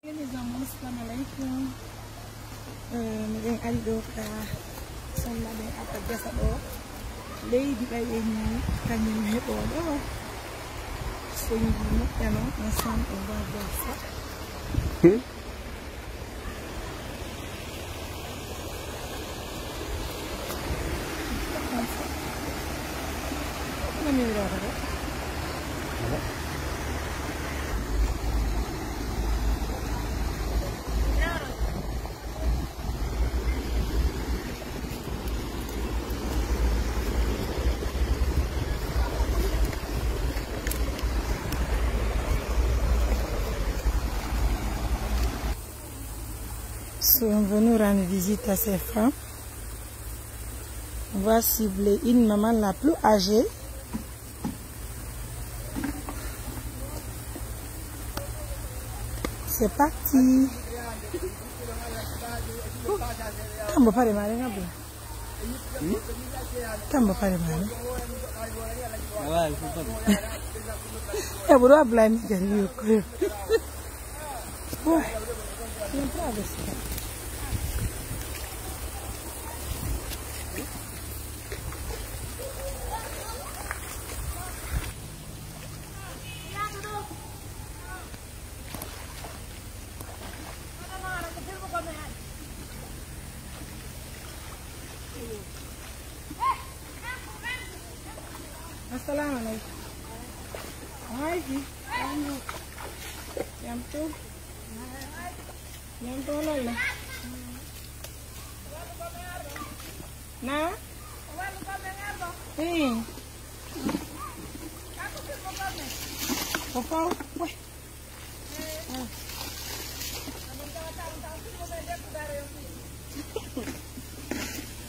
Assalamualaikum. Miden ari ɗo ka sonnaɓe ata gesa ɗo leydi ɓayeni kañum heɓo ɗo soñji moƴƴano ensemble on va voir ça. Sont venus rendre visite à ces femmes. On va cibler une maman la plus âgée. C'est parti. Tambo pare mare ngabo. Tambo pare mare. Ya buru ablani jari yuko. Wah, yang pragas. Assalamualaikum. Hai Ji. Yang tu lah. Nah. Apa? Wah.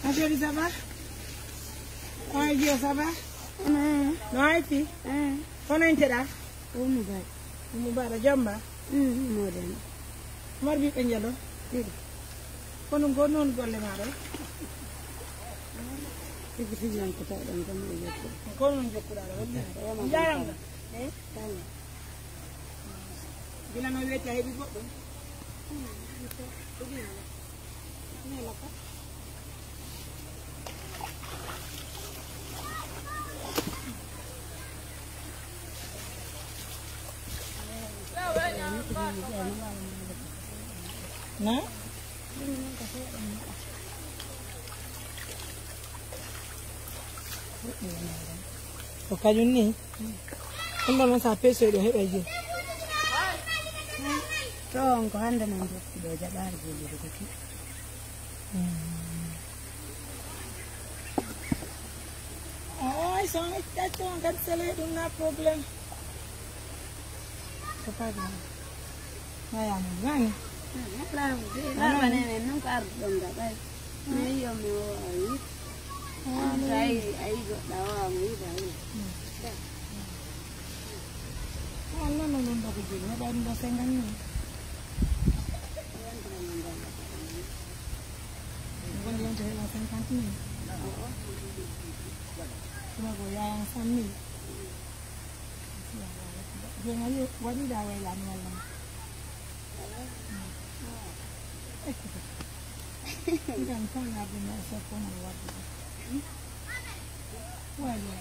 Asyik ça va? Ouais, Dieu, ça va? Non, fi. Kono intera? Umubara jamba? Moden. Marbi penjalo? Kono gonon golle maro? Iki fijan ko ta dan kan mo yekko. Kono jokkura do wonni. Jaranga. Tan. Bila no weta hebi goddo. Ni la ka. Nah, o kañum ni ɗum ɗon sa pesoyɗo heɓa je ɗon ko hande non ɗo jaɓari jeliɗo koti ay son ƴacco on kadi sele ɗum na probléme ko paga mayama gani lama nene non ko arduɗon gaɓay mais yomi o a wiit ayi goɗɗa wawamo wiida wi Allah no ɗum ɗo ko jeli heɓa ɗum ɗo 50 mille gondi wonto heɓa 50 mille tuma ko yayan 100 mille joni waɗiɗa waylani walla Ikan kan ada masa pun awak. Wala.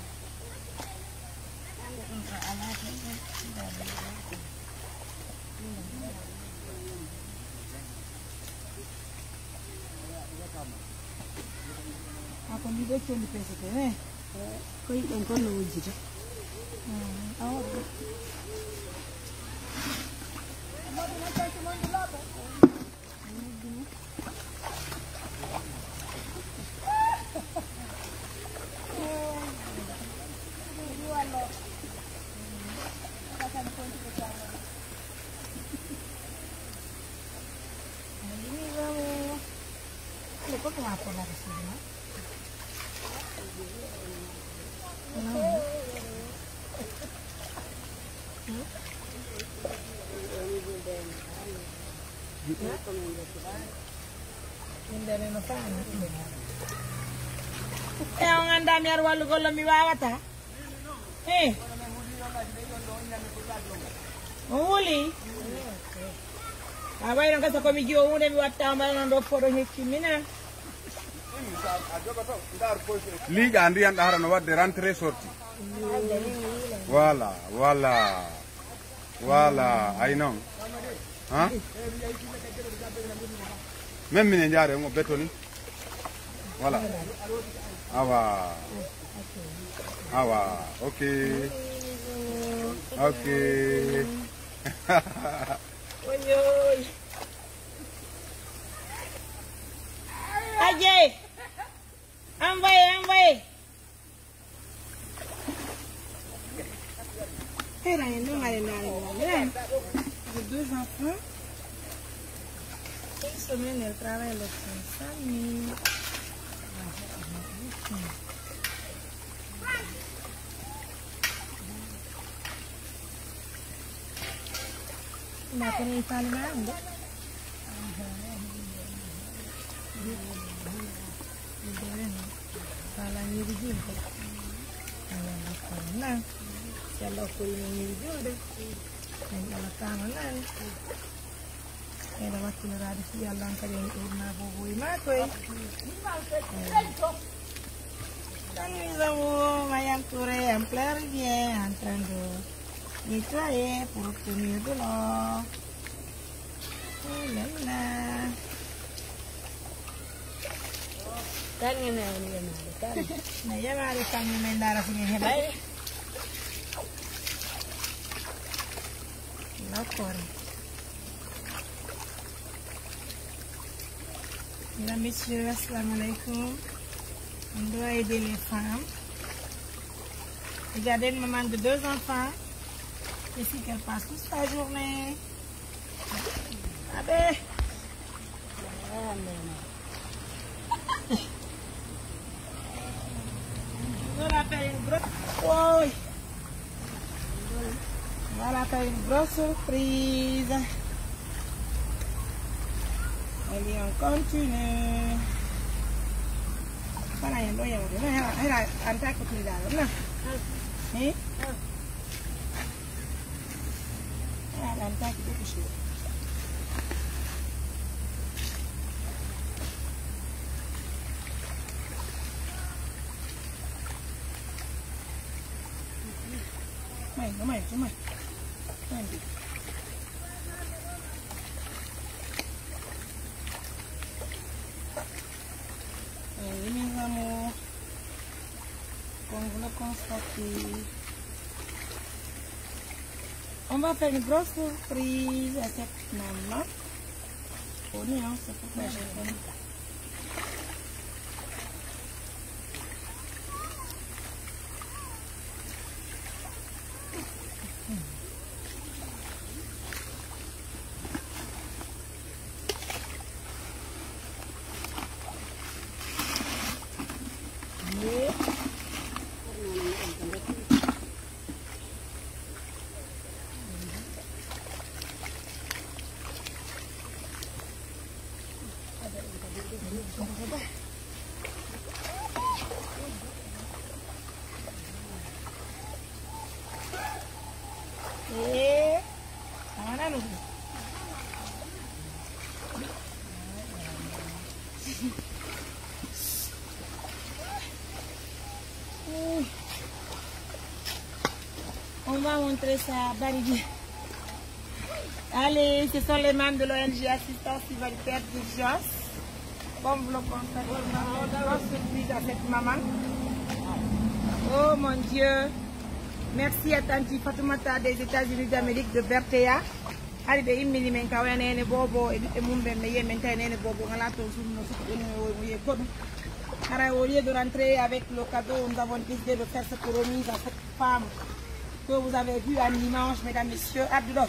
Ang alat ni. Ako ni do choli pesa ke ne. ko yiɗon kon no wujjita Awak. Kok kenapa lari sini? Mindane no fana. On andami ar wallu gollo mi wawata. O wuli? Awai nang kasa komi jiwo hunde mi watta ma non do fodo hekki mina. Liga andi an dahara no wadde rentrée sortie. Voilà, voilà. Voilà, ay non. Hein? Même mine ndiare ngo betoni. Voilà. Awa. Awa, OK. OK. Oi. Aje. Envoyez. Era indo j'ai 2 enfants. Une semaine, elle travaille le 5 000. Ma con il palmando. Palanya di sini. Nah, kalau kulitnya juga, kalau tangan, kalau waktu ngerada sih jalan ke yang urna boboi makoi. Kami semua mayang ture yang pelarnya antrando. Itu aja puruknya dulu. Lala. Kan ini kan. Nah ya mari kami main darah sini hebat. Lapor. Mesdames, messieurs, assalamu alaikum. On doit aider les femmes. Regardez une maman de 2 enfants. Ici qu'elle passe toute la journée. Allez. On va faire une grosse... Oh. On va faire une grosse surprise. Allez, on continue. Mana yang doyan itu? Nah, antar ke di dalam. Nah, nih. Antar kita ke sini. Main. Ini kamu constater. On va faire une grosse surprise à cette maman. On est en ce moment. Mana lu? On va montrer ça à Barigui. Allez, ce sont les membres de l'ONG Assistance Humanitaire d'Urgence. Comme vous le constatez, on a une grosse surprise à cette maman. Oh mon Dieu! Merci à Tanti Fatoumata des États-Unis d'Amérique de Berthéa. Allez, de immini men kawe nene bobo e mumbe me yemen tay nene bobo ngala to sumno suko ye godu. Ara au lieu de rentrer avec le cadeau, nous avons décidé de faire cette remise à cette femme que vous avez vue en image, mesdames, messieurs. Abdou.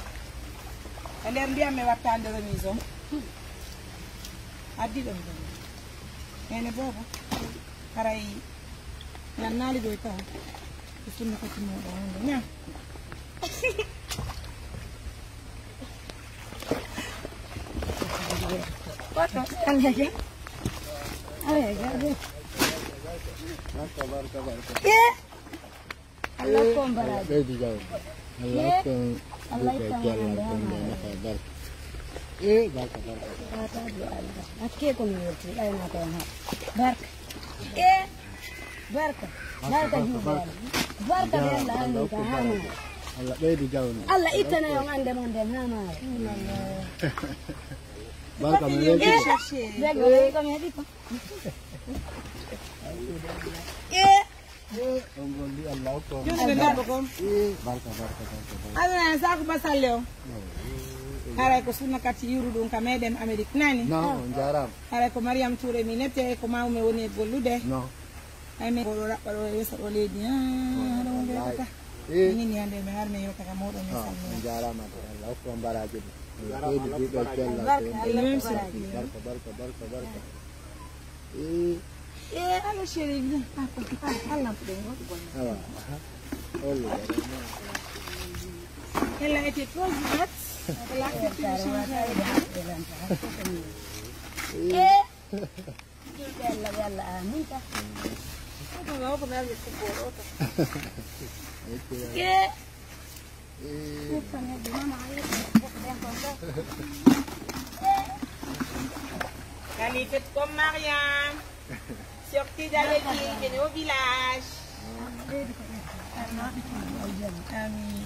Elle aime bien mes wattan de remise. Abdou. Nene bobo. Ara yi nanali do ta. Sunna ko timo do nya. What? Allez. Yeah. Allah kombarat. Allah kom. Allah kom. barka. Akke ko mi yorti ay na ko ha. Barka. Barka. Barka jubal. Barka yalla an ka hama. Allah ɓeydu jawni. Allah ittana yo ande mon den hama. Barka mi welti. Dego ko mi hedi ko. On golli Allah ko. Barka. Ala saku basaleo. Hare ko sunna kati yuru ɗum ka meɗen Amérique nani. Non, on jarama. Hare ko Mariam Touré mi nette ko mawme woni gollude. Non. Ay men ko raɓɓa ɗo e wesa ɗo leydi. Haɗa wonde kaka. Minni hande mi har mi yotta ka moɗon mi salmi. On jarama to Allah hokku on baraji ɗum. Ɓeydu ɓiɓɓe cella. Barka. Ala chéri bi. Allah ɗum. Awa. Ollu. Elle a été trop vite. Elle a accepté de changer. Yalla aminta. Ko ga ko ngal ko boro to. Qualité comme Mariam. Sortie d'aller venir au village. Amin.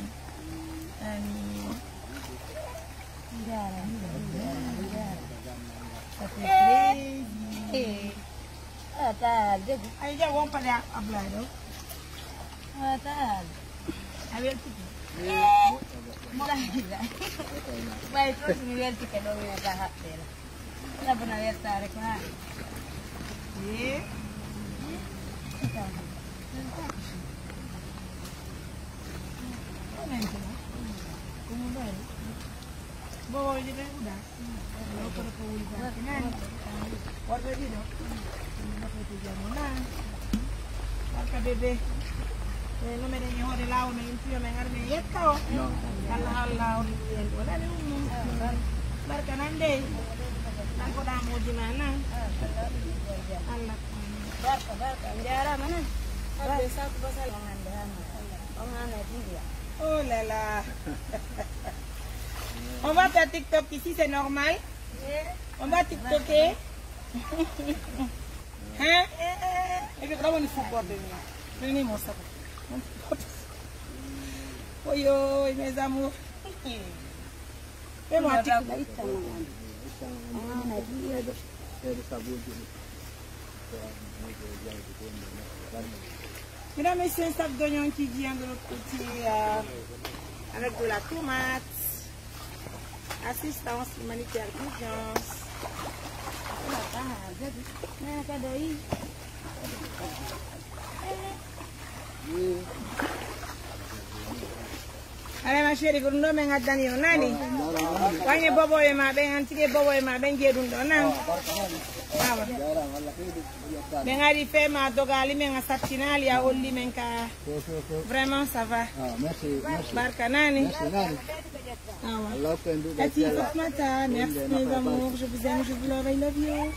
Ay ja won pada Ablaye do. Awel tiki. Baik terus ni lihat kita dong ya tahap deh. Kita pernah lihat tarik lah. Bawa je dah udah. Kalau pada kau udah kan. Warga dia dong. Apa tu jamunan? Warga bebe. No me den hore lawo me intiyo me ngar me yetto. Allah en wala ne ummu. Barka nande. Nan ko da moji mana. Allah. Barka njara mana? Barka sa ko basal ngande hama. Ngane dia. Oh là là. On va faire TikTok ici, c'est normal? On va TikToker? Hein? Et puis comment il faut porter là? Venez mon sac. Oi, mes amours. Fais-moi TikTok. Mesdames et messieurs, un sac d'oignon qui vient de l'autre côté avec de la tomate. Assistance humanitaire d'urgence. Allez ma chérie, ko ndo men gaddani yo nani. Wanye bobo e ma ben antike bobo e ma ben jedum do nan. Awa. Ben ari fe ma dogali men asattinali a olli men ka. Vraiment ça va. Merci. Barka nani. Merci nani. Awa. Allah ko en duɗe Merci mes amours, je vous aime, je vous love, I love you.